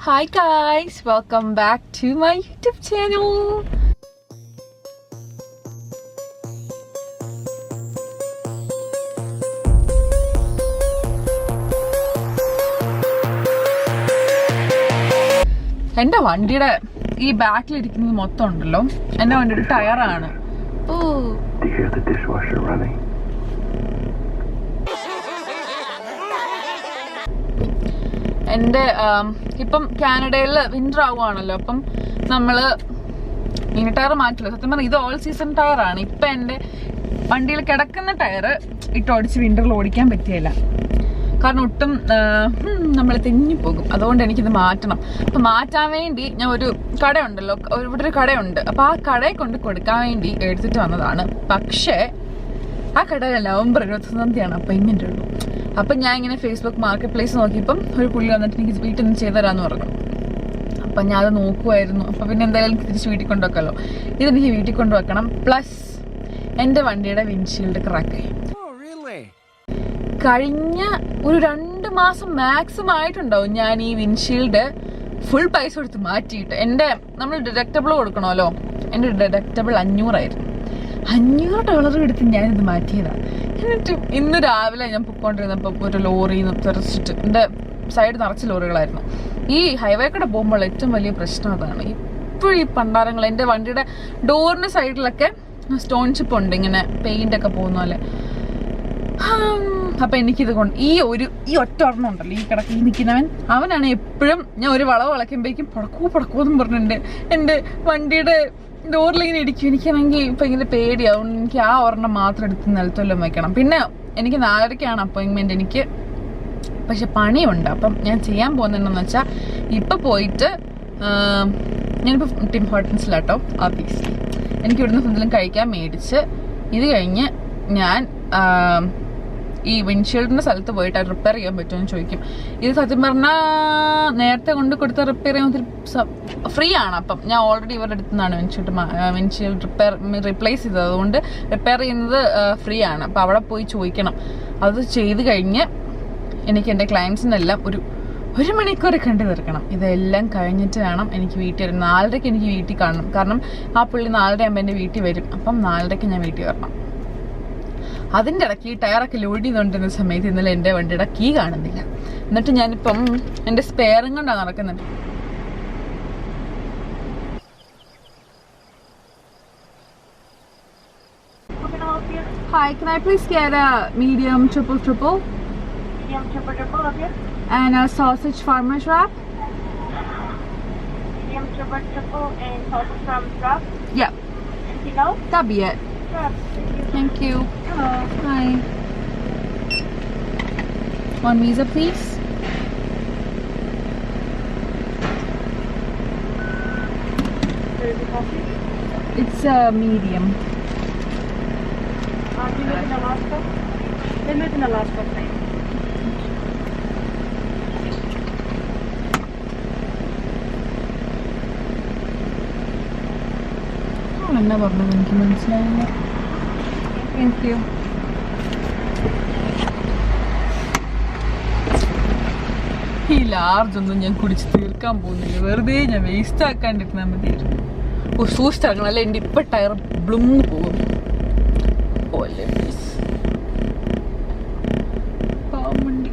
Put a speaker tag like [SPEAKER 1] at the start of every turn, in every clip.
[SPEAKER 1] Hi guys, welcome back to my YouTube channel. എൻ്റെ വണ്ടിയുടെ ഈ ബാക്കിലിരിക്കുന്നത് മൊത്തം ഉണ്ടല്ലോ, എൻ്റെ വണ്ടിയുടെ ടയറാണ്. എൻ്റെ ഇപ്പം കാനഡയിൽ വിന്റർ ആവുകയാണല്ലോ, അപ്പം നമ്മള് ഇനി ടയർ മാറ്റില്ല. സത്യം പറഞ്ഞാൽ ഇത് ഓൾ സീസൺ ടയറാണ്. ഇപ്പം എൻ്റെ വണ്ടിയിൽ കിടക്കുന്ന ടയർ ഇട്ടോടിച്ച് വിന്ററിൽ ഓടിക്കാൻ പറ്റിയല്ല, കാരണം ഒട്ടും നമ്മൾ തെന്നിപ്പോകും. അതുകൊണ്ട് എനിക്കിത് മാറ്റണം. അപ്പം മാറ്റാൻ വേണ്ടി ഞാൻ ഒരു കടയുണ്ടല്ലോ, ഇവിടെ ഒരു കടയുണ്ട്, അപ്പം ആ കടയെ കൊണ്ട് കൊടുക്കാൻ വേണ്ടി എടുത്തിട്ട് വന്നതാണ്. പക്ഷേ ആ കട നവംബർ 21 അപ്പോയിൻമെൻ്റ് ഉള്ളൂ. അപ്പം ഞാൻ ഇങ്ങനെ ഫേസ്ബുക്ക് മാർക്കറ്റ് പ്ലേസ് നോക്കിയപ്പം ഒരു പുള്ളി വന്നിട്ട് എനിക്ക് വീട്ടിൽ നിന്ന് ചെയ്തു തരാമെന്ന് പറഞ്ഞു. അപ്പം ഞാൻ അത് നോക്കുമായിരുന്നു. അപ്പം പിന്നെ എന്തായാലും എനിക്ക് തിരിച്ച് വീട്ടിൽ കൊണ്ടുവെക്കാമല്ലോ. ഇതെനിക്ക് വീട്ടിൽ കൊണ്ടുവെക്കണം. പ്ലസ് എൻ്റെ വണ്ടിയുടെ വിൻഷീൽഡ് ക്രാക്കായി. കഴിഞ്ഞ ഒരു 2 മാസം മാക്സിമം ആയിട്ടുണ്ടാവും ഞാൻ ഈ വിൻഷീൽഡ് ഫുൾ പൈസ കൊടുത്ത് മാറ്റിയിട്ട്. എൻ്റെ നമ്മൾ ഡിഡക്റ്റബിൾ കൊടുക്കണമല്ലോ, എൻ്റെ ഡിഡക്റ്റബിൾ $500 $500 എടുത്ത് ഞാനിത് മാറ്റിയതാണ്. എന്നിട്ട് ഇന്ന് രാവിലെ ഞാൻ പൊയ്ക്കൊണ്ടിരുന്നപ്പോൾ ഒരു ലോറിയിൽ നിന്ന് തെറിച്ചിട്ട്, എൻ്റെ സൈഡ് നിറച്ച് ലോറികളായിരുന്നു. ഈ ഹൈവേ കൂടെ പോകുമ്പോൾ ഏറ്റവും വലിയ പ്രശ്നം അതാണ്. ഇപ്പോഴും ഈ പണ്ടാരങ്ങൾ എൻ്റെ വണ്ടിയുടെ ഡോറിൻ്റെ സൈഡിലൊക്കെ സ്റ്റോൺ ചിപ്പ് ഉണ്ട്, ഇങ്ങനെ പെയിൻ്റ് ഒക്കെ പോകുന്ന പോലെ. അപ്പം എനിക്കിത് കൊണ്ട് ഈ ഒറ്റ ഒരെണ്ണം ഉണ്ടല്ലോ, ഈ കിടക്കി നിൽക്കുന്നവൻ, അവനാണ് എപ്പോഴും ഞാൻ ഒരു വളവ് വളയ്ക്കുമ്പോഴേക്കും പടക്കൂ പറഞ്ഞിട്ടുണ്ട് എൻ്റെ വണ്ടിയുടെ ഡോറിലിങ്ങനെ ഇടിക്കും. എനിക്കാണെങ്കിൽ ഇപ്പം ഇങ്ങനെ പേടിയാവും. എനിക്ക് ആ ഒരെണ്ണം മാത്രം എടുത്ത് നിലത്തൊല്ലം വെക്കണം. പിന്നെ എനിക്ക് 4:30 അപ്പോയിൻമെൻറ്റ് എനിക്ക്. പക്ഷെ പണിയുണ്ട്. അപ്പം ഞാൻ ചെയ്യാൻ പോകുന്നതെന്ന് വെച്ചാൽ ഇപ്പം പോയിട്ട് ഞാനിപ്പോൾ ടിം ഹോട്ടൻസിലാട്ടോ ഓബിയസ്ലി എനിക്ക് ഇവിടുന്ന് എന്തെങ്കിലും കഴിക്കാൻ മേടിച്ച് ഇത് കഴിഞ്ഞ് ഞാൻ ഈ വിൻഷീൽഡിൻ്റെ സ്ഥലത്ത് പോയിട്ട് അത് റിപ്പയർ ചെയ്യാൻ പറ്റുമെന്ന് ചോദിക്കും. ഇത് സത്യം പറഞ്ഞാൽ നേരത്തെ കൊണ്ട് കൊടുത്ത റിപ്പയർ ചെയ്യാൻ ഒത്തിരി ഫ്രീ ആണ്. അപ്പം ഞാൻ ഓൾറെഡി ഇവരുടെ അടുത്ത് നിന്നാണ് വിൻഷീൽഡ് റീപ്ലേസ് ചെയ്തത്. അതുകൊണ്ട് റിപ്പയർ ചെയ്യുന്നത് ഫ്രീ ആണ്. അപ്പം അവിടെ പോയി ചോദിക്കണം. അത് ചെയ്ത് കഴിഞ്ഞ് എനിക്ക് എൻ്റെ ക്ലയൻസിനെല്ലാം ഒരു മണിക്കൂർ കണ്ടു തീർക്കണം. ഇതെല്ലാം കഴിഞ്ഞിട്ട് വേണം എനിക്ക് വീട്ടിൽ വരും. 4:30 എനിക്ക് വീട്ടിൽ കാണണം. കാരണം ആ പുള്ളി 4:30 എൻ്റെ വീട്ടിൽ വരും. അപ്പം 4:30 ഞാൻ വീട്ടിൽ വരണം. അതിൻ്റെ ഇടയ്ക്ക് ഈ ടയറൊക്കെ ലോഡ് ചെയ്തുകൊണ്ടിരുന്ന സമയത്ത് ഇന്നലെ എൻ്റെ വണ്ടിയുടെ കീ കാണുന്നില്ല. എന്നിട്ട് ഞാനിപ്പം എൻ്റെ സ്പെയറും കൊണ്ടാണ് നടക്കുന്നത്. Hi, can I please get a medium triple? Medium triple, okay. And a sausage farmer's wrap?
[SPEAKER 2] Medium triple and sausage farmer's wrap?
[SPEAKER 1] Yeah.
[SPEAKER 2] Anything else?
[SPEAKER 1] That'll be it.
[SPEAKER 2] Sure.
[SPEAKER 1] Thank you.
[SPEAKER 2] Hello.
[SPEAKER 1] Hi. One visa, please.
[SPEAKER 2] There's a coffee.
[SPEAKER 1] It's a medium.
[SPEAKER 2] Do you live in Alaska? They live in Alaska, please.
[SPEAKER 1] എന്നാ പറഞ്ഞത് എനിക്ക് മനസ്സിലായില്ല. Thank you. ഈ large ഒന്നും ഞാൻ കുടിച്ച് തീർക്കാൻ പോകുന്നില്ല. വെറുതെ ഞാൻ വേസ്റ്റ് ആക്കാണ്ടിരുന്നാൽ മതിയായിരുന്നു. സൂക്ഷിച്ചിറങ്ങണം, അല്ലെ എൻ്റെ ഇപ്പം ടയർ ബ്ലുങ്ങ് പോകും. വണ്ടി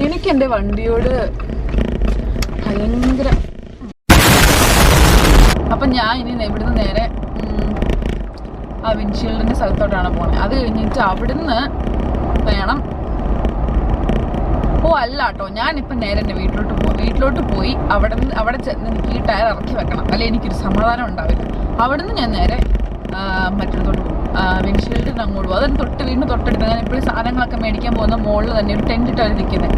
[SPEAKER 1] എനിക്ക് എൻ്റെ വണ്ടിയോട് ഭയങ്കര. അപ്പം ഞാൻ ഇനി ഇവിടുന്ന് നേരെ ആ വിൻഷീൽഡിൻ്റെ സ്ഥലത്തോട്ടാണ് പോകുന്നത്. അത് കഴിഞ്ഞിട്ട് അവിടുന്ന് വേണം. അല്ല കേട്ടോ, ഞാനിപ്പം നേരെ എൻ്റെ വീട്ടിലോട്ട് പോയി അവിടെ ചെന്ന് എനിക്ക് ഈ ടയർ ഇറക്കി വെക്കണം, അല്ലെ എനിക്കൊരു സമാധാനം ഉണ്ടാവില്ല. അവിടുന്ന് ഞാൻ നേരെ മറ്റൊരിടത്തോട്ട് പോകും, വിൻഷീൽഡിന് അങ്ങോട്ട് പോകും. അതിന് വീടിന് തൊട്ടടുത്ത് ഞാൻ ഇപ്പോഴും സാധനങ്ങളൊക്കെ മേടിക്കാൻ പോകുന്ന മുകളിൽ തന്നെ ഒരു ടെൻറ്റ് ഇട്ടാണ് നിൽക്കുന്നത്.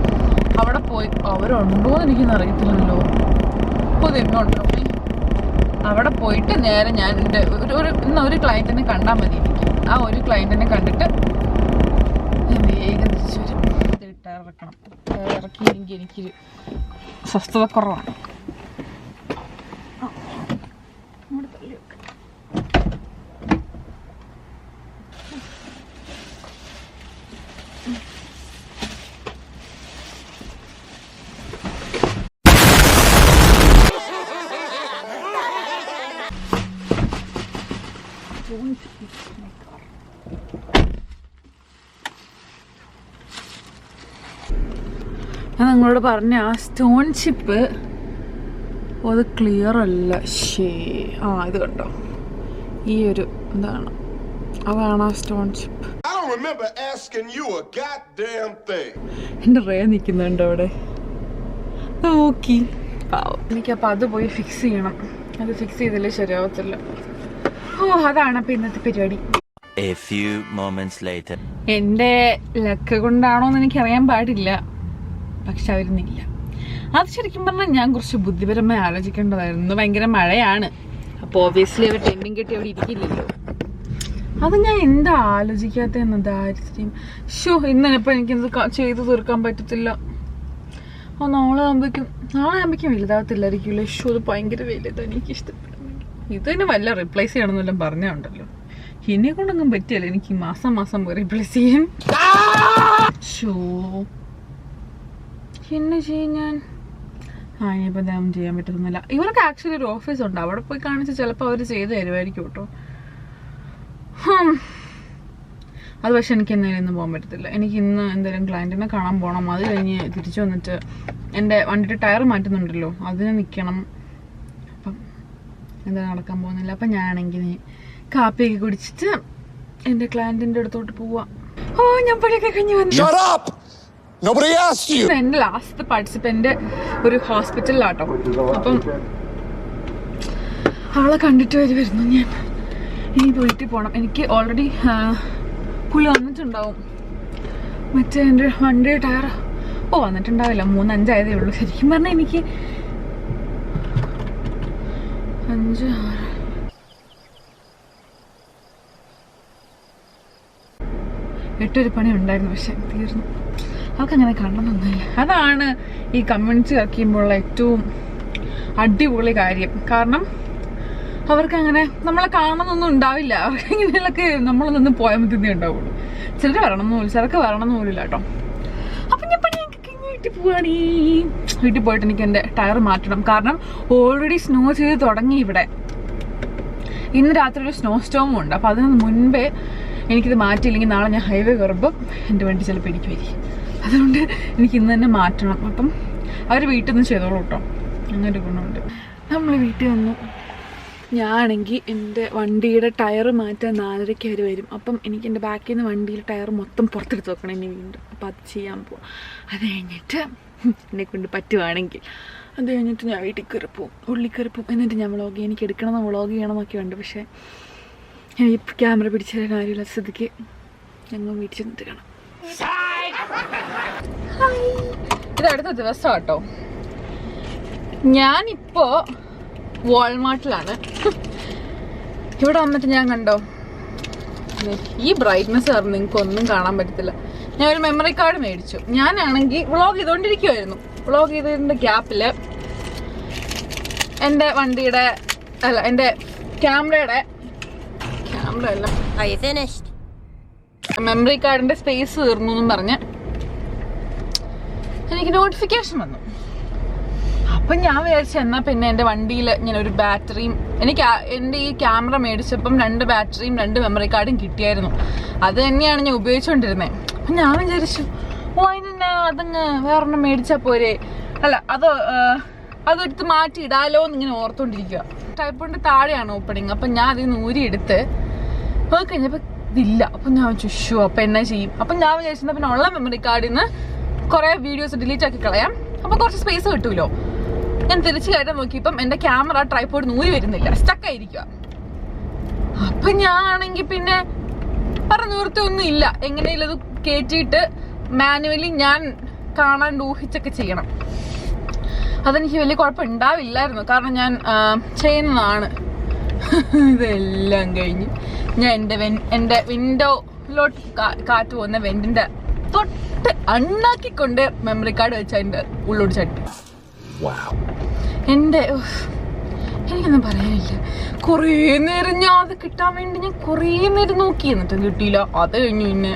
[SPEAKER 1] അവിടെ പോയി അവരുണ്ടോ എന്ന് എനിക്കൊന്നും അറിയത്തില്ലല്ലോ. ഇന്നുണ്ടോ? അവിടെ പോയിട്ട് നേരെ ഞാൻ എൻ്റെ ഒരു ക്ലയൻറ്റിനെ കണ്ടാൽ മതി എനിക്ക്. ആ ഒരു ക്ലയൻറ്റിനെ കണ്ടിട്ട് ഞാൻ വേഗം തിരിച്ചു വരും. ടയർ ഇറക്കണം. ടയർ ഇറക്കിയില്ലെങ്കിൽ എനിക്കൊരു സ്വസ്ഥത കുറവാണ്. Stone chip. ഞാൻ നിങ്ങളോട് പറഞ്ഞ ആ സ്റ്റോൺ ചിപ്പ് അത് ക്ലിയർ അല്ല. ഇത് കണ്ടോ, ഈ ഒരു എന്താണ്, അതാണ് ആ സ്റ്റോൺ ചിപ്പ്. എന്റെ റേ നിൽക്കുന്നുണ്ട് അവിടെ നോക്കി. എനിക്കപ്പോൾ അത് പോയി ഫിക്സ് ചെയ്യണം. അത് ഫിക്സ് ചെയ്തില്ലേ ശരിയാവത്തില്ല. അതാണ് അപ്പൊ ഇന്നത്തെ പരിപാടി. എന്റെ ലക്ക് കൊണ്ടാണോ എന്ന് എനിക്കറിയാൻ പാടില്ല, പക്ഷെ അവരുന്നില്ല. അത് ശരിക്കും പറഞ്ഞാൽ ഞാൻ കുറച്ച് ബുദ്ധിപരമായി ആലോചിക്കേണ്ടതായിരുന്നു. ഭയങ്കര മഴയാണ്, അപ്പൊ ഓബിയസ്ലി അവർ ടെന്റും കെട്ടി അവിടെ ഇരിക്കില്ലല്ലോ. അത് ഞാൻ എന്താ ആലോചിക്കാത്തതെന്ന് ദാരിദ്ര്യം. ഇന്നിപ്പോ എനിക്കിത് ചെയ്ത് തീർക്കാൻ പറ്റത്തില്ല. നാളെ ആകുമ്പോഴേക്കും വലുതാകത്തില്ലായിരിക്കുമല്ലോ. അത് ഭയങ്കര വലുതാണ്, എനിക്ക് ഇഷ്ടപ്പെടുന്നെങ്കിൽ. ഇതിന് വല്ല റിപ്ലേസ് ചെയ്യണമെന്നെല്ലാം പറഞ്ഞുണ്ടല്ലോ. എന്നെ കൊണ്ടൊന്നും പറ്റിയല്ല എനിക്ക് മാസം പോയി റിപ്ലേസ് ചെയ്യാൻ. എന്നെ ചെയ്യും ഞാൻ. ഇനിയിപ്പോൾ എന്തായാലും ചെയ്യാൻ പറ്റുന്നില്ല. ഇവർക്ക് ആക്ച്വലി ഒരു ഓഫീസ് ഉണ്ട്, അവിടെ പോയി കാണിച്ച് ചിലപ്പോൾ അവർ ചെയ്ത് തരുമായിരിക്കും കേട്ടോ. അത് പക്ഷെ എനിക്ക് എന്തായാലും പോകാൻ പറ്റത്തില്ല. എനിക്ക് ഇന്ന് എന്തായാലും ക്ലയൻറ്റിനെ കാണാൻ പോകണം. അത് കഴിഞ്ഞ് തിരിച്ചു വന്നിട്ട് എൻ്റെ വണ്ടിയുടെ ടയർ മാറ്റുന്നുണ്ടല്ലോ, അതിന് നിൽക്കണം. അപ്പം എന്താ നടക്കാൻ പോകുന്നില്ല. അപ്പം ഞാനാണെങ്കിൽ കാപ്പിയൊക്കെ കുടിച്ചിട്ട് എൻ്റെ ക്ലയൻറ്റിൻ്റെ അടുത്തോട്ട് പോവാം. ഞാൻ പണിയൊക്കെ കഴിഞ്ഞ് വന്നു. എന്റെ ലാസ്റ്റ് പാർട്ടിസിപ്പന്റ് ഒരു ഹോസ്പിറ്റലിലാട്ടോ. അപ്പം അവളെ കണ്ടിട്ട് വരുന്നു ഞാൻ. ഇനി വീട്ടിൽ പോകണം. എനിക്ക് ഓൾറെഡി പുള്ളി വന്നിട്ടുണ്ടാവും. മറ്റേ എൻ്റെ വണ്ടിയുടെ ടയർ വന്നിട്ടുണ്ടാവില്ല, 3-5 ആയതേ ഉള്ളൂ. ശരിക്കും പറഞ്ഞാൽ എനിക്ക് 5, 6, 8 പണി ഉണ്ടായിരുന്നു, പക്ഷെ തീർന്നു. അവൾക്കങ്ങനെ കാണണമെന്നൊന്നുമില്ല. അതാണ് ഈ കമ്മ്യൂണിറ്റി ആക്കിയുമ്പോഴുള്ള ഏറ്റവും അടിപൊളി കാര്യം. കാരണം അവർക്ക് അങ്ങനെ നമ്മളെ കാണണമെന്നൊന്നും ഉണ്ടാവില്ല. അവർക്ക് ഇങ്ങനെയൊക്കെ നമ്മളൊന്നും പോയാൽ മതി ഉണ്ടാവുള്ളൂ. ചിലർ വരണമെന്നില്ല, ചിലർക്ക് വരണമെന്നില്ല കേട്ടോ. അപ്പം ഞാൻ പണിയൊക്കെ കഴിഞ്ഞ് വീട്ടിൽ പോവാണീ. വീട്ടിൽ പോയിട്ട് എനിക്ക് എൻ്റെ ടയർ മാറ്റണം. കാരണം ഓൾറെഡി സ്നോ ചെയ്ത് തുടങ്ങി ഇവിടെ. ഇന്ന് രാത്രി ഒരു സ്നോ സ്റ്റോമും ഉണ്ട്. അപ്പം അതിന് മുൻപേ എനിക്കിത് മാറ്റിയില്ലെങ്കിൽ നാളെ ഞാൻ ഹൈവേ കയറുമ്പോൾ എൻ്റെ വണ്ടി ചിലപ്പോൾ ഇടിക്കുമായിരിക്കും. അതുകൊണ്ട് എനിക്ക് ഇന്ന് തന്നെ മാറ്റണം. അപ്പം അവർ വീട്ടിൽ നിന്ന് ചെയ്തോളൂ കേട്ടോ, അങ്ങനൊരു ഗുണമുണ്ട്. നമ്മൾ വീട്ടിൽ വന്നു. ഞാനാണെങ്കിൽ എൻ്റെ വണ്ടിയുടെ ടയർ മാറ്റാൻ 4:30 അവർ വരും. അപ്പം എനിക്ക് എൻ്റെ ബാക്കിൽ നിന്ന് വണ്ടിയുടെ ടയർ മൊത്തം പുറത്തെടുത്ത് വെക്കണം ഇനി വീണ്ടും. അപ്പം അത് ചെയ്യാൻ പോവാം. അത് കഴിഞ്ഞിട്ട് എന്നെ കൊണ്ട് പറ്റുവാണെങ്കിൽ അത് കഴിഞ്ഞിട്ട് ഞാൻ വീട്ടിൽ കയറിപ്പോവും, ഉള്ളിൽ കയറിപ്പോവും. എന്നിട്ട് ഞാൻ വ്ളോഗ് ചെയ്യും. എനിക്ക് എടുക്കണമെന്ന് വ്ളോഗ് ചെയ്യണമെന്നൊക്കെ ഉണ്ട്. പക്ഷേ എനിക്ക് ക്യാമറ പിടിച്ചു തരാൻ കാര്യമില്ല. സ്ഥിതിക്ക് ഞങ്ങൾ വീട്ടിൽ ചെന്നിട്ട് കാണാം. ഇത് അടുത്ത ദിവസം കേട്ടോ. ഞാനിപ്പോ വാൾമാർട്ടിലാണ്. ഇവിടെ വന്നിട്ട് ഞാൻ കണ്ടോ, ഈ ബ്രൈറ്റ്നെസ് കാരണം നിങ്ങൾക്ക് ഒന്നും കാണാൻ പറ്റത്തില്ല. ഞാൻ ഒരു മെമ്മറി കാർഡ് മേടിച്ചു. ഞാനാണെങ്കിൽ വ്ളോഗ് ചെയ്തോണ്ടിരിക്കുവായിരുന്നു. വ്ളോഗ് ചെയ്തതിന്റെ ഗ്യാപ്പില് എൻ്റെ വണ്ടിയുടെ എൻ്റെ ക്യാമറ അല്ല മെമ്മറി കാർഡിന്റെ സ്പേസ് തീർന്നു എന്നും പറഞ്ഞ് എനിക്ക് നോട്ടിഫിക്കേഷൻ വന്നു. അപ്പം ഞാൻ വിചാരിച്ചു എന്നാ പിന്നെ എൻ്റെ വണ്ടിയിൽ ഇങ്ങനെ ഒരു ബാറ്ററിയും, എനിക്ക് എൻ്റെ ഈ ക്യാമറ മേടിച്ചപ്പം 2 ബാറ്ററിയും 2 മെമ്മറി കാർഡും കിട്ടിയായിരുന്നു. അത് തന്നെയാണ് ഞാൻ ഉപയോഗിച്ചുകൊണ്ടിരുന്നത്. അപ്പം ഞാൻ വിചാരിച്ചു അതിനെന്നാ അതങ്ങ് വേറൊരെണ്ണം മേടിച്ചാൽ പോരെ, അല്ല അതെടുത്ത് മാറ്റി ഇടാലോ എന്നിങ്ങനെ ഓർത്തോണ്ടിരിക്കുക. ടൈപ്പോണ്ട് താഴെയാണ് ഓപ്പണിങ്. അപ്പം ഞാൻ അതിൽ നിന്ന് ഊരിയെടുത്ത് പോയി കഴിഞ്ഞപ്പോൾ ഇതില്ല. അപ്പം ഞാൻ വെച്ചു അപ്പം എന്നാ ചെയ്യും. അപ്പം ഞാൻ വിചാരിച്ചിരുന്ന പിന്നെ ഉള്ള മെമ്മറി കാർഡിൽ നിന്ന് കുറേ വീഡിയോസ് ഡിലീറ്റ് ആക്കി കളയാം, അപ്പം കുറച്ച് സ്പേസ് കിട്ടുമല്ലോ. ഞാൻ തിരിച്ചു കയറ്റാൻ നോക്കിയപ്പം എൻ്റെ ക്യാമറ ട്രൈപോഡ് നൂരി വരുന്നില്ല, സ്റ്റക്കായിരിക്കുക. അപ്പം ഞാനാണെങ്കിൽ പിന്നെ നിവൃത്തിയൊന്നും ഇല്ല, എങ്ങനെയും അത് കയറ്റിയിട്ട് മാനുവലി ഞാൻ കാണാൻ ഊഹിച്ചൊക്കെ ചെയ്യണം. അതെനിക്ക് വലിയ കുഴപ്പം ഉണ്ടാവില്ലായിരുന്നു, കാരണം ഞാൻ ചെയ്യുന്നതാണ്. ഇതെല്ലാം കഴിഞ്ഞ് ഞാൻ എൻ്റെ വിൻഡോയിലോട്ട് കാറ്റ് പോകുന്ന വെന്റിൻ്റെ തൊട്ട് അണ്ണാക്കിക്കൊണ്ട് മെമ്മറി കാർഡ് വെച്ച് അതിൻ്റെ ഉള്ളോട്ട് ചട്ടി. എനിക്കൊന്നും പറയാനില്ല. കുറേ നേരം ഞാൻ അത് കിട്ടാൻ വേണ്ടി ഞാൻ കുറേ നേരം നോക്കി, എന്നിട്ടും കിട്ടിയില്ല. അത് കഴിഞ്ഞു പിന്നെ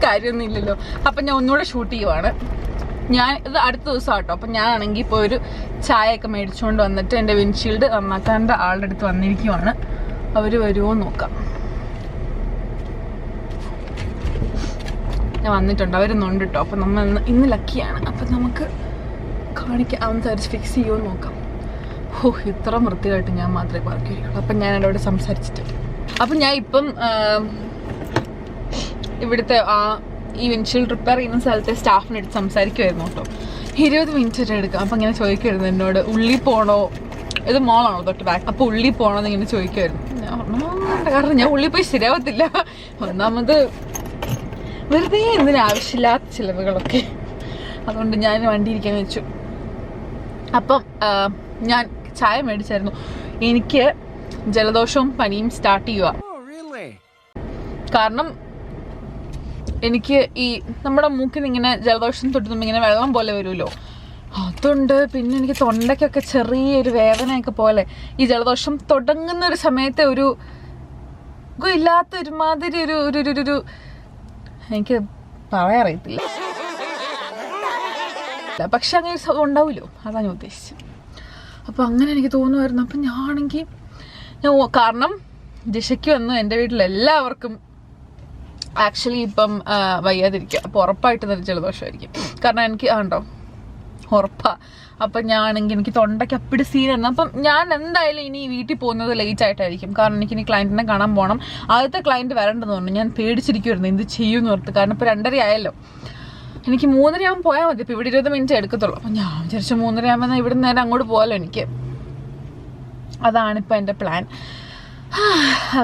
[SPEAKER 1] കാര്യമൊന്നും ഇല്ലല്ലോ. അപ്പം ഞാൻ ഒന്നുകൂടെ ഷൂട്ട് ചെയ്യുവാണ്. ഞാൻ ഇത് അടുത്ത ദിവസം കേട്ടോ. അപ്പം ഞാനാണെങ്കിൽ ഇപ്പോൾ ഒരു ചായയൊക്കെ മേടിച്ചുകൊണ്ട് വന്നിട്ട് എൻ്റെ വിൻഷീൽഡ് നന്നാക്കാൻ്റെ ആളുടെ അടുത്ത് വന്നിരിക്കുവാണ്. അവർ വരുമോ നോക്കാം. ഞാൻ വന്നിട്ടുണ്ട്, അവരൊന്നുണ്ട് കേട്ടോ. അപ്പം നമ്മൾ ഇന്ന് ലക്കിയാണ്. അപ്പം നമുക്ക് കാണിക്കാം, അവൻ തരിച്ച് ഫിക്സ് ചെയ്യുമോ നോക്കാം. ഓ, ഇത്ര വൃത്തിയായിട്ട് ഞാൻ മാത്രമേ പാർക്കുള്ളൂ. അപ്പം ഞാൻ എന്നോട് സംസാരിച്ചിട്ടുണ്ട്. അപ്പം ഞാൻ ഇപ്പം ഇവിടുത്തെ ഈ വിൻഷീൽഡ് റിപ്പയർ ചെയ്യുന്ന സ്ഥലത്തെ സ്റ്റാഫിനെടുത്ത് സംസാരിക്കുമായിരുന്നു കേട്ടോ. 20 മിനിറ്റ് വരെ എടുക്കാം. അപ്പം ഇങ്ങനെ ചോദിക്കുമായിരുന്നു എന്നോട്, ഉള്ളിൽ പോകണോ, ഇത് മോളാണോ തൊട്ട് ബാക്ക്, അപ്പോൾ ഉള്ളിൽ പോകണമെന്ന് ഇങ്ങനെ ചോദിക്കുമായിരുന്നു. കാരണം ഞാൻ ഉള്ളിൽ പോയി ശരിയാവത്തില്ല. ഒന്നാമത് വെറുതെ എന്തിനും ആവശ്യമില്ലാത്ത ചിലവുകളൊക്കെ, അതുകൊണ്ട് ഞാൻ വണ്ടി ഇരിക്കാൻ വെച്ചു. അപ്പം ഞാൻ ചായ മേടിച്ചായിരുന്നു. എനിക്ക് ജലദോഷവും പനിയും സ്റ്റാർട്ട് ചെയ്യുക. കാരണം എനിക്ക് ഈ നമ്മുടെ മൂക്കിന് ഇങ്ങനെ ജലദോഷം തൊട്ടുമ്പോൾ ഇങ്ങനെ വെള്ളം പോലെ വരുമല്ലോ, അതുണ്ട്. പിന്നെ എനിക്ക് തൊണ്ടയ്ക്കൊക്കെ ചെറിയൊരു വേദനയൊക്കെ പോലെ. ഈ ജലദോഷം തുടങ്ങുന്ന ഒരു സമയത്തെ ഒരു ഇല്ലാത്ത ഒരുമാതിരി ഒരു എനിക്ക് പറയാറിയത്തില്ല, പക്ഷെ അങ്ങനെ ഉണ്ടാവുമല്ലോ, അതാണ് ഞാൻ ഉദ്ദേശിച്ചത്. അപ്പം അങ്ങനെ എനിക്ക് തോന്നുമായിരുന്നു. അപ്പം ഞാനാണെങ്കിൽ കാരണം ജിഷയ്ക്ക് വന്നു, എൻ്റെ വീട്ടിലെല്ലാവർക്കും ആക്ച്വലി ഇപ്പം വയ്യാതിരിക്കുക. അപ്പോൾ ഉറപ്പായിട്ട് തന്നെ ജലദോഷമായിരിക്കും. കാരണം എനിക്ക് ഉണ്ടോ ഉറപ്പാ. അപ്പം ഞാനാണെങ്കിൽ എനിക്ക് തൊണ്ടയ്ക്ക് അപ്പിടി സീനായിരുന്നു. അപ്പം ഞാൻ എന്തായാലും ഇനി വീട്ടിൽ പോകുന്നത് ലേറ്റ് ആയിട്ടായിരിക്കും. കാരണം എനിക്കിനി ക്ലയൻറ്റിനെ കാണാൻ പോകണം. ആദ്യത്തെ ക്ലയൻറ്റ് വരേണ്ടതെന്ന് പറഞ്ഞു. ഞാൻ പേടിച്ചിരിക്കുമായിരുന്നു എന്ത് ചെയ്യുമെന്ന് ഓർത്ത്. കാരണം ഇപ്പോൾ 2:30 ആയല്ലോ. എനിക്ക് 3:30 ആകുമ്പോൾ പോയാൽ മതി. ഇപ്പോൾ ഇവിടെ 20 മിനിറ്റ് എടുക്കത്തുള്ളൂ. അപ്പം ഞാൻ വിചാരിച്ചു 3:30 ആകുമ്പോൾ ഇവിടെ നേരെ അങ്ങോട്ട് പോകാമല്ലോ എനിക്ക്. അതാണിപ്പോൾ എൻ്റെ പ്ലാൻ.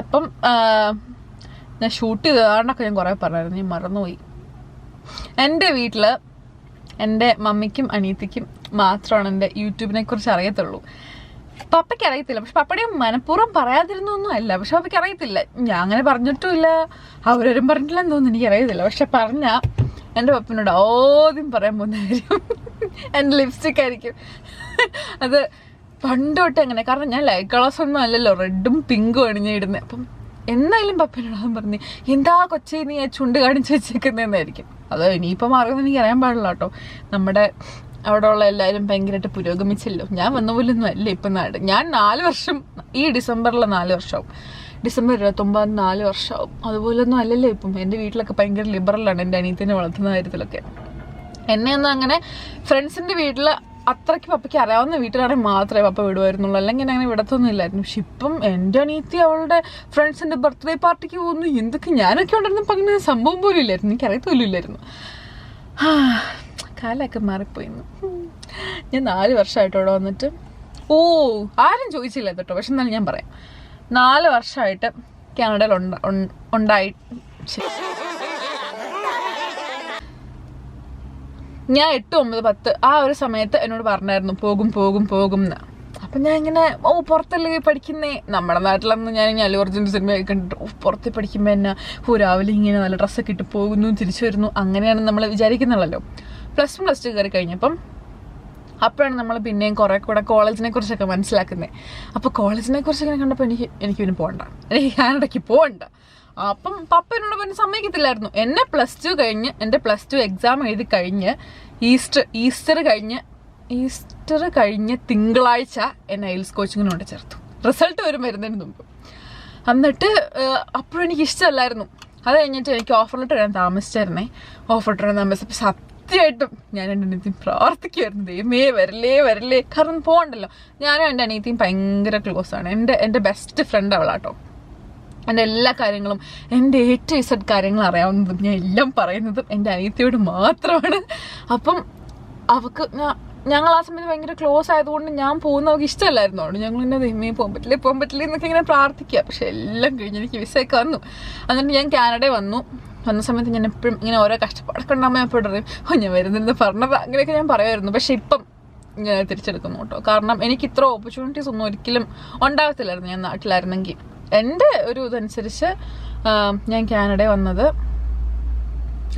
[SPEAKER 1] അപ്പം ഞാൻ ഷൂട്ട് ചെയ്തതാണ്ടൊക്കെ ഞാൻ കുറേ പറഞ്ഞായിരുന്നു, ഞാൻ മറന്നുപോയി. എൻ്റെ വീട്ടിൽ എൻ്റെ മമ്മിക്കും അനിയത്തിക്കും മാത്രമാണ് എൻ്റെ യൂട്യൂബിനെ കുറിച്ച് അറിയത്തുള്ളൂ. പപ്പയ്ക്ക് അറിയത്തില്ല. പക്ഷെ പപ്പയുടെ മനഃപൂർവ്വം പറയാതിരുന്നൊന്നും അല്ല. പക്ഷെ പപ്പയ്ക്ക് അറിയത്തില്ല. ഞാൻ അങ്ങനെ പറഞ്ഞിട്ടുമില്ല, അവരും പറഞ്ഞിട്ടില്ലെന്ന് തോന്നുന്നു, എനിക്കറിയത്തില്ല. പക്ഷെ പറഞ്ഞാൽ എൻ്റെ പപ്പനോട് ആദ്യം പറയാൻ പോകുന്ന കാര്യം എൻ്റെ ലിപ്സ്റ്റിക് ആയിരിക്കും. അത് പണ്ട് തൊട്ട് അങ്ങനെ. കാരണം ഞാൻ ലൈറ്റ് കളേഴ്സ് ഒന്നും അല്ലല്ലോ, റെഡും പിങ്കും ആണ് ഞാൻ ഇടുന്നത്. അപ്പം എന്നായാലും പപ്പനോട് പറഞ്ഞ് എന്താ കൊച്ചേ നീ ആ ചുണ്ട് കാണിച്ച് വെച്ചേക്കുന്നതെന്നായിരിക്കും. അത് ഇനിയിപ്പോൾ മാറുമെന്ന് എനിക്ക് അറിയാൻ പാടില്ല കേട്ടോ. നമ്മുടെ അവിടെ ഉള്ള എല്ലാവരും ഭയങ്കരമായിട്ട് പുരോഗമിച്ചല്ലോ. ഞാൻ വന്ന പോലൊന്നും അല്ല ഇപ്പം നാട്. ഞാൻ 4 വർഷം, ഈ ഡിസംബറിൽ 4 വർഷമാവും. ഡിസംബർ 29 4 വർഷമാവും. അതുപോലൊന്നും അല്ലല്ലോ ഇപ്പം. എൻ്റെ വീട്ടിലൊക്കെ ഭയങ്കര ലിബറലാണ് എൻ്റെ അനിയത്തിനെ വളർത്തുന്ന കാര്യത്തിലൊക്കെ. എന്നെ ഒന്നും അങ്ങനെ ഫ്രണ്ട്സിൻ്റെ വീട്ടിൽ അത്രയ്ക്ക് പപ്പയ്ക്ക് അറിയാവുന്ന വീട്ടിലാണെങ്കിൽ മാത്രമേ പപ്പ വിടുമായിരുന്നുള്ളൂ, അല്ലെങ്കിൽ അങ്ങനെ വിടത്തൊന്നും ഇല്ലായിരുന്നു. പക്ഷെ ഇപ്പം എൻ്റെ അനിയത്തി അവളുടെ ഫ്രണ്ട്സിൻ്റെ ബർത്ത്ഡേ പാർട്ടിക്ക് പോകുന്നു, എന്തൊക്കെ ഞാനൊക്കെ ഉണ്ടായിരുന്നപ്പോൾ അങ്ങനെ സംഭവം പോലും ഇല്ലായിരുന്നു, എനിക്കറിയത്തോലും ഇല്ലായിരുന്നു. കാലമൊക്കെ മാറിപ്പോയിന്ന്. ഞാൻ 4 വർഷമായിട്ട് ഇവിടെ വന്നിട്ട് ആരും ചോദിച്ചില്ല കേട്ടോ. പക്ഷെ എന്നാലും ഞാൻ പറയാം, 4 വർഷമായിട്ട് കാനഡയിൽ ഉണ്ടായി. ഞാൻ 8, 9, 10 ആ ഒരു സമയത്ത് എന്നോട് പറഞ്ഞായിരുന്നു പോകും എന്ന്. അപ്പം ഞാൻ ഇങ്ങനെ പുറത്തല്ലേ പഠിക്കുന്നേ. നമ്മുടെ നാട്ടിലന്ന് ഞാൻ അല്ലു അർജുൻ്റെ സിനിമയൊക്കെ കണ്ടിട്ട് പുറത്ത് പഠിക്കുമ്പോൾ എന്നാ രാവിലെ ഇങ്ങനെ നല്ല ഡ്രസ്സൊക്കെ ഇട്ട് പോകുന്നു തിരിച്ചു വരുന്നു, അങ്ങനെയാണ് നമ്മൾ വിചാരിക്കുന്നുള്ളല്ലോ. +1 +2 കയറി കഴിഞ്ഞപ്പം അപ്പോഴാണ് നമ്മൾ പിന്നെയും കുറേ കൂടെ കോളേജിനെ കുറിച്ചൊക്കെ മനസ്സിലാക്കുന്നത്. അപ്പോൾ കോളേജിനെ കുറിച്ചൊക്കെ കണ്ടപ്പോൾ എനിക്ക് പിന്നെ പോകണ്ട, എനിക്ക് കാനഡയ്ക്ക് പോകണ്ട. അപ്പം പപ്പ എന്നോട് പിന്നെ സമ്മതിക്കത്തില്ലായിരുന്നു. എന്നെ +2 കഴിഞ്ഞ് എൻ്റെ +2 എക്സാം എഴുതി കഴിഞ്ഞ് ഈസ്റ്റർ കഴിഞ്ഞ് തിങ്കളാഴ്ച എന്നെ ഐൽസ് കോച്ചിങ്ങിനോട് ചേർത്തു. റിസൾട്ട് വരുന്നതിന് മുമ്പ്. എന്നിട്ട് അപ്പോഴും എനിക്ക് ഇഷ്ടമല്ലായിരുന്നു. അത് കഴിഞ്ഞിട്ട് എനിക്ക് ഓഫർ ലെറ്റർ വരാൻ താമസിച്ചായിരുന്നേ. ഓഫർ ലെറ്റർ വരാൻ താമസിച്ചപ്പോൾ സത്യമായിട്ടും ഞാൻ എൻ്റെ അനിയത്തിയും പ്രാർത്ഥിക്കുമായിരുന്നു, ദൈവമേ വരല്ലേ. കാരണം പോകണ്ടല്ലോ. ഞാനും എൻ്റെ അനിയത്തിയും ഭയങ്കര ക്ലോസ് ആണ്. എൻ്റെ ബെസ്റ്റ് ഫ്രണ്ട് അവളാട്ടോ. എൻ്റെ എല്ലാ കാര്യങ്ങളും, എൻ്റെ A to Z കാര്യങ്ങൾ അറിയാവുന്നതും ഞാൻ എല്ലാം പറയുന്നതും എൻ്റെ അനിയത്തിയോട് മാത്രമാണ്. അപ്പം അവൾക്ക് ഞങ്ങൾ ആ സമയത്ത് ഭയങ്കര ക്ലോസ് ആയതുകൊണ്ട് ഞാൻ പോകുന്ന അവൾക്ക് ഇഷ്ടമല്ലായിരുന്നു. അവിടെ ഞങ്ങൾ ഇങ്ങനെ ദൈവമേ പോകാൻ പറ്റില്ല എന്നൊക്കെ ഇങ്ങനെ പ്രാർത്ഥിക്കുക. പക്ഷെ എല്ലാം കഴിഞ്ഞ് എനിക്ക് വിസയൊക്കെ വന്നു. എന്നിട്ട് ഞാൻ കാനഡയിൽ വന്ന സമയത്ത് ഞാൻ എപ്പോഴും ഇങ്ങനെ ഓരോ കഷ്ടപ്പാടൊക്കെ ഉണ്ടാകുമ്പോൾ എപ്പോഴും പറയും ഞാൻ വരുന്നതെന്ന് പറഞ്ഞത്, അങ്ങനെയൊക്കെ ഞാൻ പറയുമായിരുന്നു. പക്ഷെ ഇപ്പം ഞാൻ തിരിച്ചെടുക്കുന്നു കേട്ടോ. കാരണം എനിക്ക് ഇത്ര ഓപ്പർച്യൂണിറ്റീസ് ഒന്നും ഒരിക്കലും ഉണ്ടാകത്തില്ലായിരുന്നു ഞാൻ നാട്ടിലായിരുന്നെങ്കിൽ. എൻ്റെ ഒരു ഇതനുസരിച്ച് ഞാൻ കാനഡയിൽ വന്നത്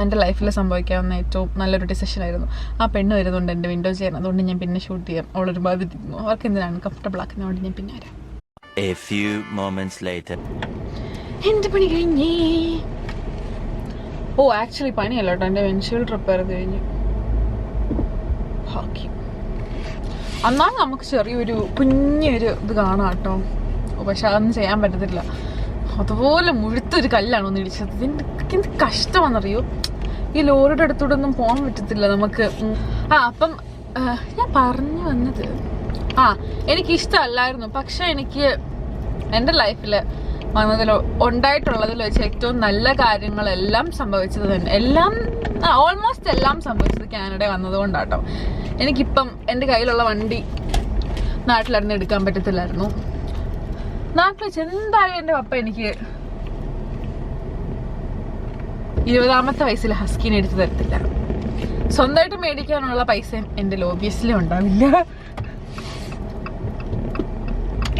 [SPEAKER 1] എൻ്റെ ലൈഫിൽ സംഭവിക്കാവുന്ന ഏറ്റവും നല്ലൊരു ഡിസിഷനായിരുന്നു. ആ പെണ്ണ് വരുന്നുണ്ട് എൻ്റെ വിൻഡോ ചെയ്യാൻ, അതുകൊണ്ട് ഞാൻ പിന്നെ ഷൂട്ട് ചെയ്യാം. അവളൊരു ബാധിക്കുന്നു, അവർക്ക് എന്തിനാണ് കംഫർട്ടബിൾ ആക്കുന്നതുകൊണ്ട് ഞാൻ പിന്നെ വരാം. എൻ്റെ പണി കഴിഞ്ഞേ. ആക്ച്വലി പണിയല്ല കേട്ടോ, എൻ്റെ വിൻഷീൽഡ് റിപ്പയർ കഴിഞ്ഞു. ഭാഗ്യം. എന്നാൽ നമുക്ക് ചെറിയൊരു കുഞ്ഞൊരു ഇത് കാണാം കേട്ടോ. പക്ഷെ അതൊന്നും ചെയ്യാൻ പറ്റത്തില്ല. അതുപോലെ മുഴുത്തൊരു കല്ലാണ് ഒന്ന് ഇടിച്ചത്. എന്ത് കഷ്ടമാണെന്നറിയോ. ഈ ലോറിയുടെ അടുത്തൂടെ ഒന്നും പോകാൻ പറ്റത്തില്ല നമുക്ക്. അപ്പം ഞാൻ പറഞ്ഞു വന്നത്, എനിക്ക് ഇഷ്ടമല്ലായിരുന്നു, പക്ഷെ എനിക്ക് എൻ്റെ ലൈഫിൽ ഉണ്ടായിട്ടുള്ളതിൽ വെച്ച് ഏറ്റവും നല്ല കാര്യങ്ങളെല്ലാം സംഭവിച്ചത് തന്നെ, ഓൾമോസ്റ്റ് എല്ലാം സംഭവിച്ചത് കാനഡ വന്നതുകൊണ്ടാട്ടോ. എനിക്കിപ്പം എൻ്റെ കയ്യിലുള്ള വണ്ടി നാട്ടിലിറങ്ങി എടുക്കാൻ പറ്റത്തില്ലായിരുന്നു. നാട്ടിൽ വെച്ച് എന്തായാലും എൻ്റെ പപ്പ എനിക്ക് 20ാമത്തെ വയസ്സിൽ ഹസ്കിനെ എടുത്ത് തരത്തില്ല. സ്വന്തമായിട്ട് മേടിക്കാനുള്ള പൈസയും എൻ്റെ ലോബിയസിലും ഉണ്ടാവില്ല.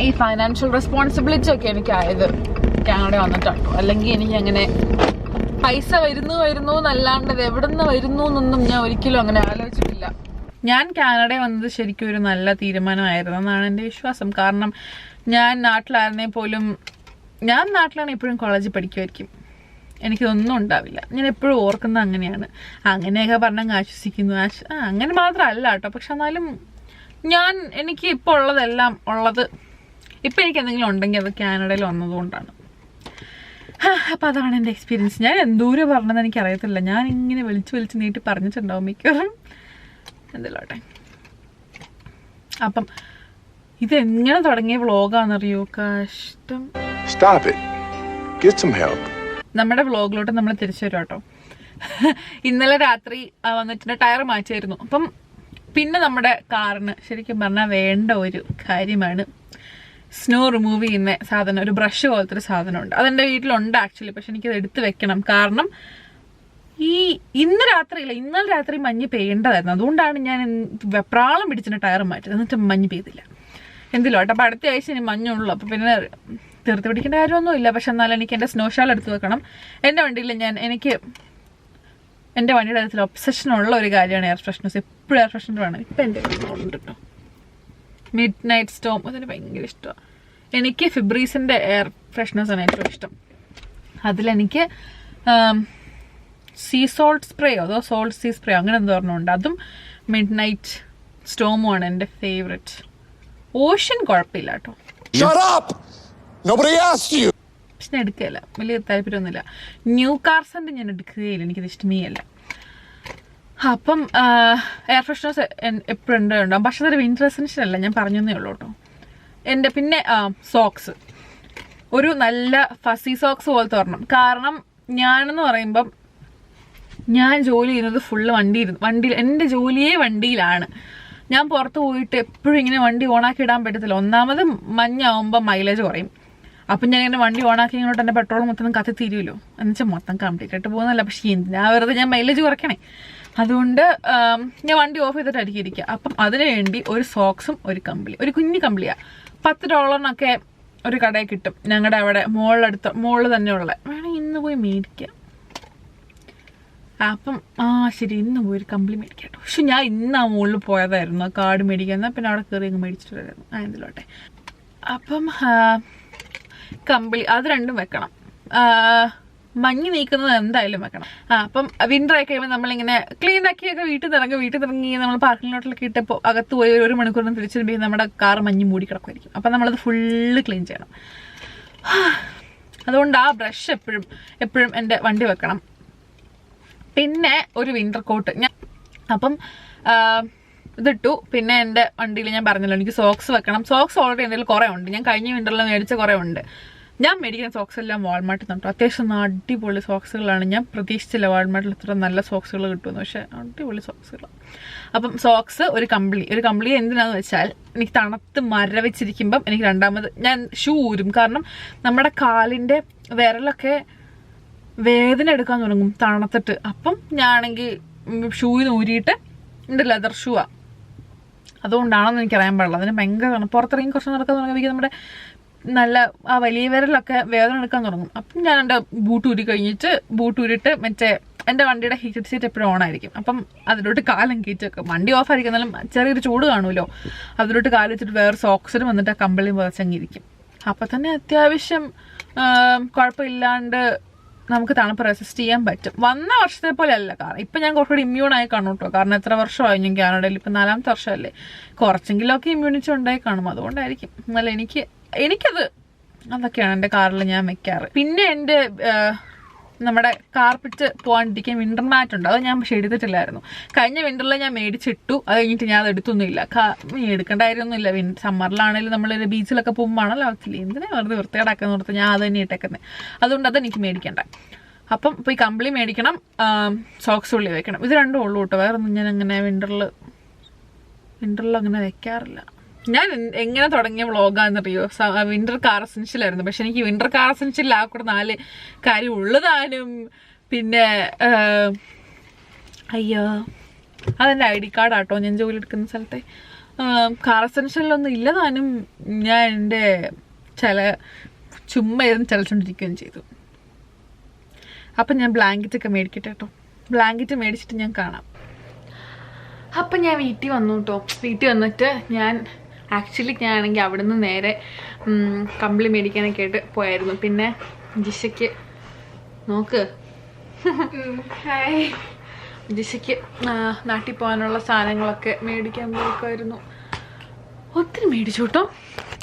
[SPEAKER 1] ഈ ഫൈനാൻഷ്യൽ റെസ്പോൺസിബിലിറ്റി ഒക്കെ എനിക്കായത് കാനഡ വന്നിട്ടാട്ടോ. അല്ലെങ്കിൽ എനിക്ക് അങ്ങനെ പൈസ വരുന്നു എന്നല്ലാണ്ട് എവിടെ നിന്ന് വരുന്നു എന്നൊന്നും ഞാൻ ഒരിക്കലും അങ്ങനെ ആലോചിച്ചിട്ടില്ല. ഞാൻ കാനഡയിൽ വന്നത് ശരിക്കും ഒരു നല്ല തീരുമാനമായിരുന്നു എന്നാണ് എൻ്റെ വിശ്വാസം. കാരണം ഞാൻ നാട്ടിലായിരുന്നേ പോലും, ഞാൻ നാട്ടിലാണ് എപ്പോഴും കോളേജിൽ പഠിക്കുമായിരിക്കും, എനിക്കിതൊന്നും ഉണ്ടാവില്ല. ഞാൻ എപ്പോഴും ഓർക്കുന്നത് അങ്ങനെയാണ്. അങ്ങനെയൊക്കെ പറഞ്ഞാൽ ആശ്വസിക്കുന്നു, അങ്ങനെ മാത്രമല്ല കേട്ടോ. പക്ഷെ എന്നാലും എനിക്ക് ഇപ്പോൾ ഉള്ളതെല്ലാം ഇപ്പം എനിക്ക് എന്തെങ്കിലും ഉണ്ടെങ്കിൽ അത് കാനഡയിൽ വന്നതുകൊണ്ടാണ്. അപ്പം അതാണ് എൻ്റെ എക്സ്പീരിയൻസ്. ഞാൻ എന്തോരം പറഞ്ഞതെന്ന് എനിക്കറിയത്തില്ല. ഞാൻ ഇങ്ങനെ വിളിച്ച് നീട്ടി പറഞ്ഞിട്ടുണ്ടാവും മിക്കവാറും. എന്തെല്ലോട്ടെ. അപ്പം ഇതെങ്ങനെ തുടങ്ങിയ വ്ളോഗാണെന്നറിയോ? കഷ്ടം. നമ്മുടെ വ്ളോഗിലോട്ട് നമ്മൾ തിരിച്ചു വരും കേട്ടോ. ഇന്നലെ രാത്രി വന്നിട്ട് ടയർ മാറ്റിയായിരുന്നു. അപ്പം പിന്നെ നമ്മുടെ കാറിന് ശരിക്കും പറഞ്ഞാൽ വേണ്ട ഒരു കാര്യമാണ് സ്നോ റിമൂവ് ചെയ്യുന്ന സാധനം. ഒരു ബ്രഷ് പോലത്തെ ഒരു സാധനമുണ്ട്. അതെൻ്റെ വീട്ടിലുണ്ട് ആക്ച്വലി. പക്ഷെ എനിക്കത് എടുത്ത് വെക്കണം. കാരണം ഇന്നലെ രാത്രി മഞ്ഞ് പെയ്യേണ്ടതായിരുന്നു. അതുകൊണ്ടാണ് ഞാൻ വെപ്രാളം പിടിച്ചിട്ട് ടയർ മാറ്റിയത്. എന്നിട്ട് മഞ്ഞ് പെയ്തില്ല. എന്തില്ലോ കേട്ടോ. അപ്പം അടുത്ത ആഴ്ച ഇനി മഞ്ഞുള്ളൂ. അപ്പം പിന്നെ തീർത്ത് പിടിക്കേണ്ട കാര്യമൊന്നുമില്ല. പക്ഷെ എന്നാലും എനിക്ക് എൻ്റെ സ്നോ ഷാൾ എടുത്ത് വെക്കണം. എൻ്റെ വണ്ടിയിൽ എനിക്ക് എൻ്റെ വണ്ടിയുടെ കാര്യത്തിൽ ഒബ്സഷനുള്ള ഒരു കാര്യമാണ് എയർ ഫ്രഷ്നസ്. എപ്പോഴും എയർ ഫ്രഷ്നർ വേണം. ഇപ്പം എൻ്റെ ഉണ്ട് കേട്ടോ. മിഡ് നൈറ്റ് സ്റ്റോം അതിന് ഭയങ്കര ഇഷ്ടമാണ്. എനിക്ക് ഫിബ്രീസിൻ്റെ എയർ ഫ്രഷ്നേഴ്സാണ് ഏറ്റവും ഇഷ്ടം. അതിലെനിക്ക് സീ സോൾട്ട് സ്പ്രേയോ അതോ സോൾട്ട് സീ സ്പ്രേയോ അങ്ങനെ എന്തോ പറഞ്ഞുണ്ട്. അതും മിഡ് നൈറ്റ് സ്റ്റോമുമാണ് എൻ്റെ ഫേവറേറ്റ്. ഓഷ്യൻ കുഴപ്പമില്ല കേട്ടോ. പക്ഷെ ഞാൻ എടുക്കുകയില്ല, വലിയ താല്പര്യമൊന്നുമില്ല. ന്യൂ കാർസൻ്റെ ഞാൻ എടുക്കുകയില്ല, എനിക്കത് ഇഷ്ടമേ അല്ല. അപ്പം എയർ ഫ്രഷ്നേഴ്സ് എപ്പോഴും ഉണ്ടാവും. പക്ഷെ അതൊരു വിൻ്റർ എസൻഷ്യൽ അല്ല, ഞാൻ പറഞ്ഞതേ ഉള്ളൂ കേട്ടോ. എൻ്റെ പിന്നെ സോക്സ്, ഒരു നല്ല ഫസി സോക്സ് പോലത്തെ ഒരെണ്ണം. കാരണം ഞാനെന്ന് പറയുമ്പം ഞാൻ ജോലി ചെയ്യുന്നത് ഫുള്ള് വണ്ടിയിൽ എൻ്റെ ജോലിയേ വണ്ടിയിലാണ്. ഞാൻ പുറത്ത് പോയിട്ട് എപ്പോഴും ഇങ്ങനെ വണ്ടി ഓണാക്കി ഇടാൻ പറ്റത്തില്ല. ഒന്നാമത് മഞ്ഞാവുമ്പോൾ മൈലേജ് കുറയും. അപ്പം ഞാൻ ഇങ്ങനെ വണ്ടി ഓണാക്കി ഇങ്ങോട്ട് എൻ്റെ പെട്രോൾ മൊത്തം കത്തിത്തീരുമല്ലോ. എന്നുവെച്ചാൽ മൊത്തം കംപ്ലീറ്റ് ആയിട്ട് പോകുന്നതല്ല. പക്ഷേ എന്തിനാ വെറുതെ ഞാൻ മൈലേജ് കുറയ്ക്കണേ. അതുകൊണ്ട് ഞാൻ വണ്ടി ഓഫ് ചെയ്തിട്ടായിരിക്കും ഇരിക്കുക. അപ്പം അതിന് വേണ്ടി ഒരു സോക്സും ഒരു കമ്പിളി, ഒരു കുഞ്ഞു കമ്പിളിയാണ്. $10 ഒരു കടയിൽ കിട്ടും. ഞങ്ങളുടെ അവിടെ മോളിൽ തന്നെയുള്ള. വേണമെങ്കിൽ ഇന്ന് പോയി മേടിക്കാം. അപ്പം ശരി, ഇന്ന് പോയി ഒരു കമ്പിളി മേടിക്കാം കേട്ടോ. പക്ഷെ ഞാൻ ഇന്ന് ആ മുകളിൽ പോയതായിരുന്നു ആ കാർഡ് മേടിക്കാൻ. എന്നാൽ പിന്നെ അവിടെ കയറി അങ്ങ് മേടിച്ചിട്ട് വരായിരുന്നു. എന്തിലോട്ടെ. അപ്പം കമ്പിളി അത് രണ്ടും വെക്കണം. മഞ്ഞ് നീക്കുന്നത് എന്തായാലും വെക്കണം. അപ്പം വിൻ്റർ ആയി കഴിയുമ്പോൾ നമ്മളിങ്ങനെ ക്ലീൻ ആക്കിയൊക്കെ വീട്ടിൽ തിറങ്ങി നമ്മൾ പാർക്കിംഗ് ലോട്ടിലൊക്കെ ഇട്ടപ്പോൾ അകത്ത് പോയി 1 മണിക്കൂറിന് തിരിച്ചിടുമ്പോൾ നമ്മുടെ കാർ മഞ്ഞ് മൂടി കിടക്കുമായിരിക്കും. അപ്പം നമ്മളത് ഫുള്ള് ക്ലീൻ ചെയ്യണം. അതുകൊണ്ട് ആ ബ്രഷ് എപ്പോഴും എൻ്റെ വണ്ടി വെക്കണം. പിന്നെ ഒരു വിൻ്റർ കോട്ട് അപ്പം ഇതിട്ടു. പിന്നെ എൻ്റെ വണ്ടിയിൽ ഞാൻ പറഞ്ഞല്ലോ എനിക്ക് സോക്സ് വെക്കണം. സോക്സ് ഓൾറെഡി എൻ്റെ കയ്യിൽ കുറേ ഉണ്ട്. ഞാൻ കഴിഞ്ഞ വിൻ്ററിൽ മേടിച്ച കുറേ ഉണ്ട്. ഞാൻ മേടിക്കുന്ന സോക്സ് എല്ലാം വാൾമാർട്ടിൽ നിന്നുണ്ട്. അത്യാവശ്യം അടിപൊളി സോക്സുകളാണ്. ഞാൻ പ്രതീക്ഷിച്ചില്ല വാൾമാർട്ടിൽ ഇത്ര നല്ല സോക്സുകൾ കിട്ടുമെന്ന്. പക്ഷേ അടിപൊളി സോക്സുകളാണ്. അപ്പം സോക്സ്, ഒരു കമ്പിളി എന്തിനാന്ന് വെച്ചാൽ എനിക്ക് തണുത്ത് മരവിച്ചിരിക്കുമ്പം എനിക്ക് രണ്ടാമത് ഞാൻ ഷൂ ഊരും. കാരണം നമ്മുടെ കാലിൻ്റെ വിരലൊക്കെ വേദന എടുക്കാൻ തുടങ്ങും തണുത്തിട്ട്. അപ്പം ഞാനാണെങ്കിൽ ഷൂയിൽ ഊരിയിട്ട് എൻ്റെ ലെതർ ഷൂവാണ്. അതുകൊണ്ടാണെന്ന് എനിക്കറിയാൻ പാടില്ല. അതിന് ഭയങ്കര പുറത്തിറങ്ങി കുറച്ച് നടക്കാൻ തുടങ്ങുമ്പോൾ നമ്മുടെ നല്ല ആ വലിയ വിരലൊക്കെ വേദന എടുക്കാൻ തുടങ്ങും. അപ്പം ഞാൻ എൻ്റെ ബൂട്ട് ഊരിയിട്ട് മറ്റേ എൻ്റെ വണ്ടിയുടെ ഹീറ്റഡ് സീറ്റ് എപ്പോഴും ഓണായിരിക്കും. അപ്പം അതിലോട്ട് കാലം കയറ്റി വെക്കും. വണ്ടി ഓഫ് ആയിരിക്കുന്നാലും ചെറിയൊരു ചൂട് കാണുമല്ലോ. അതിലോട്ട് കാല് വെച്ചിട്ട് വേറെ സോക്സിന് വന്നിട്ട് ആ കമ്പിളിയും പുതച്ചങ്ങിരിക്കും. അപ്പം തന്നെ അത്യാവശ്യം കുഴപ്പമില്ലാണ്ട് നമുക്ക് തണുപ്പ് റെസിസ്റ്റ് ചെയ്യാൻ പറ്റും. വന്ന വർഷത്തെ പോലെ അല്ല. കാരണം ഇപ്പം ഞാൻ കുറച്ചുകൂടി ഇമ്മ്യൂണായി കാണും കേട്ടോ. കാരണം എത്ര വർഷമായി ഞാൻ കാനഡയിൽ, ഇപ്പം 4ാമത്തെ വർഷമല്ലേ. കുറച്ചെങ്കിലുമൊക്കെ ഇമ്മ്യൂണിറ്റി ഉണ്ടായി കാണും. അതുകൊണ്ടായിരിക്കും. എന്നാലും എനിക്കത് അതൊക്കെയാണ് എൻ്റെ കാറിൽ ഞാൻ വെക്കാറ്. പിന്നെ എൻ്റെ നമ്മുടെ കാർപ്പറ്റ് പോകാണ്ടിരിക്കാൻ വിൻ്റർ മാറ്റ് ഉണ്ട്. അത് ഞാൻ പക്ഷെ എടുത്തിട്ടില്ലായിരുന്നു. കഴിഞ്ഞ വിൻ്ററിൽ ഞാൻ മേടിച്ചിട്ടു. അത് കഴിഞ്ഞിട്ട് ഞാൻ അത് എടുത്തൊന്നുമില്ല. എടുക്കേണ്ടായിരുന്നില്ല. സമ്മറിലാണെങ്കിലും നമ്മൾ ബീച്ചിലൊക്കെ പോകുമ്പോഴാണല്ലോ ആവശ്യമില്ല. എന്തിനാ വെറുതെ വൃത്തികേടാക്കാൻ നിർത്തി ഞാൻ അത് തന്നെ ഇട്ടേക്കുന്നത്. അതുകൊണ്ട് അതെനിക്ക് മേടിക്കണ്ട. അപ്പം പോയി കമ്പിളി മേടിക്കണം, സോക്സ് ഉള്ളി വെക്കണം. ഇത് രണ്ടും ഉള്ളൂ കേട്ടോ. വേറെ ഒന്നും ഞാൻ അങ്ങനെ വിൻ്ററിൽ അങ്ങനെ വെക്കാറില്ല. ഞാൻ എങ്ങനെ തുടങ്ങിയ വ്ളോഗാന്നറിയോ? വിൻ്റർ കാർ എസെൻഷ്യൽ ആയിരുന്നു. പക്ഷെ എനിക്ക് വിൻ്റർ കാർ എസെൻഷ്യൽ ആ കൂടെ 4 കാര്യം ഉള്ളതാനും. പിന്നെ അയ്യോ, അതെൻ്റെ ID കാർഡാട്ടോ ഞാൻ ജോലി എടുക്കുന്ന സ്ഥലത്തെ. കാർ എസെൻഷ്യലൊന്നും ഇല്ലതാനും ഞാൻ എൻ്റെ ചുമ്മാ ഇരുന്ന് ചലിച്ചുകൊണ്ടിരിക്കുകയും ചെയ്തു. അപ്പം ഞാൻ ബ്ലാങ്കറ്റൊക്കെ മേടിക്കട്ടെ കേട്ടോ. ബ്ലാങ്കറ്റ് മേടിച്ചിട്ട് ഞാൻ കാണാം. അപ്പം ഞാൻ വീട്ടിൽ വന്നു കേട്ടോ. വീട്ടിൽ വന്നിട്ട് ഞാൻ ആണെങ്കിൽ അവിടെ നിന്ന് നേരെ കമ്പിളി മേടിക്കാനൊക്കെ ആയിട്ട് പോയായിരുന്നു. പിന്നെ ജിഷയ്ക്ക് നോക്ക് ജിഷയ്ക്ക് നാട്ടിൽ പോകാനുള്ള സാധനങ്ങളൊക്കെ മേടിക്കാൻ പോയിക്കായിരുന്നു. ഒത്തിരി മേടിച്ചു കേട്ടോ.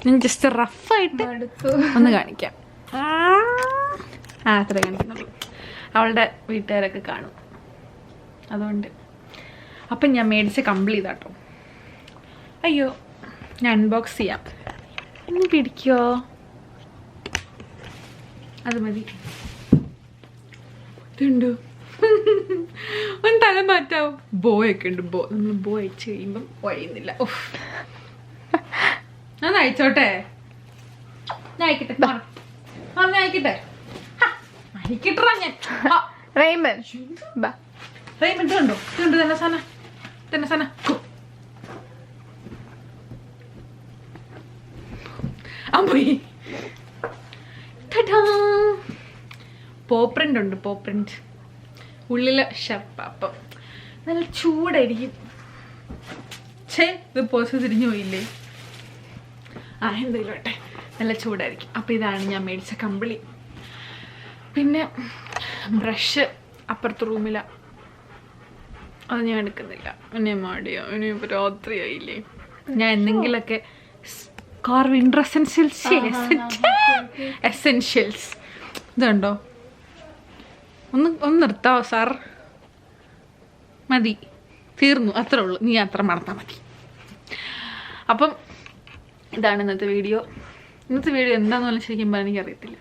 [SPEAKER 1] ഞാൻ ജസ്റ്റ് റഫായിട്ട് ഒന്ന് കാണിക്കാം. അത്ര കാണിക്കുന്നുള്ളൂ. അവളുടെ വീട്ടുകാരൊക്കെ കാണും. അതുകൊണ്ട് അപ്പം ഞാൻ മേടിച്ച കമ്പിളി ഇതാട്ടോ. അയ്യോ, ഞാൻ അൺബോക്സ് ചെയ്യാം. ഇനി പിടിക്കോ? അത് മതി. ഇതുണ്ടോ? ഒന്ന് തല മാറ്റാവും. ബോയൊക്കെ ഉണ്ട്. നമ്മൾ ബോ അയച്ചു കഴിയുമ്പം ഒഴിയുന്നില്ല. ഞാൻ അയച്ചോട്ടെ. ഞാൻ അയക്കട്ടെ. ഞാൻ അയക്കട്ടെ. അയക്കട്ടാ ഞാൻ. റെയ്മണ്ട് കണ്ടോ? ഇതുണ്ട് തന്നെ സാധനം. പോയി. പോപ്രിന്റ് ഉണ്ട്. പോപ്രിന്റ് ഉള്ളില് ഷർപ്പ്. അപ്പം നല്ല ചൂടായിരിക്കും. ഇത് പോസ് തിരിഞ്ഞു പോയില്ലേ? എന്തെങ്കിലും ആട്ടെ, നല്ല ചൂടായിരിക്കും. അപ്പം ഇതാണ് ഞാൻ മേടിച്ച കമ്പിളി. പിന്നെ ബ്രഷ് അപ്പുറത്തെ റൂമിലാണ്. അത് ഞാൻ എടുക്കുന്നില്ല. എന്നെ മാടിയോ? ഇനിയിപ്പോൾ രാത്രിയായില്ലേ? ഞാൻ എന്തെങ്കിലുമൊക്കെ വിൻ്റർ എസെൻഷ്യൽസ് ഇതുണ്ടോ? ഒന്ന് നിർത്താവോ സാർ? മതി, തീർന്നു. അത്രേ ഉള്ളൂ. നീ അത്ര മറന്നാൽ മതി. അപ്പം ഇതാണ് ഇന്നത്തെ വീഡിയോ. എന്താണെന്ന് പറഞ്ഞാൽ ശരിക്കും പറഞ്ഞാൽ എനിക്കറിയത്തില്ല.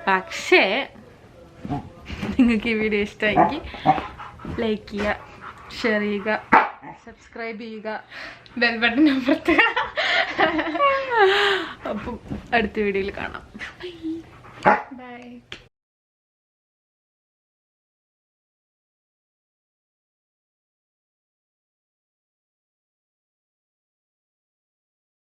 [SPEAKER 1] പക്ഷേ നിങ്ങൾക്ക് ഈ വീഡിയോ ഇഷ്ടമായെങ്കിൽ ലൈക്ക് ചെയ്യുക, ഷെയർ ചെയ്യുക, സബ്സ്ക്രൈബ് ചെയ്യുക, ബെൽ ബട്ടൺ അമർത്തുക. അപ്പം അടുത്ത വീഡിയോയിൽ കാണാം. ബൈ.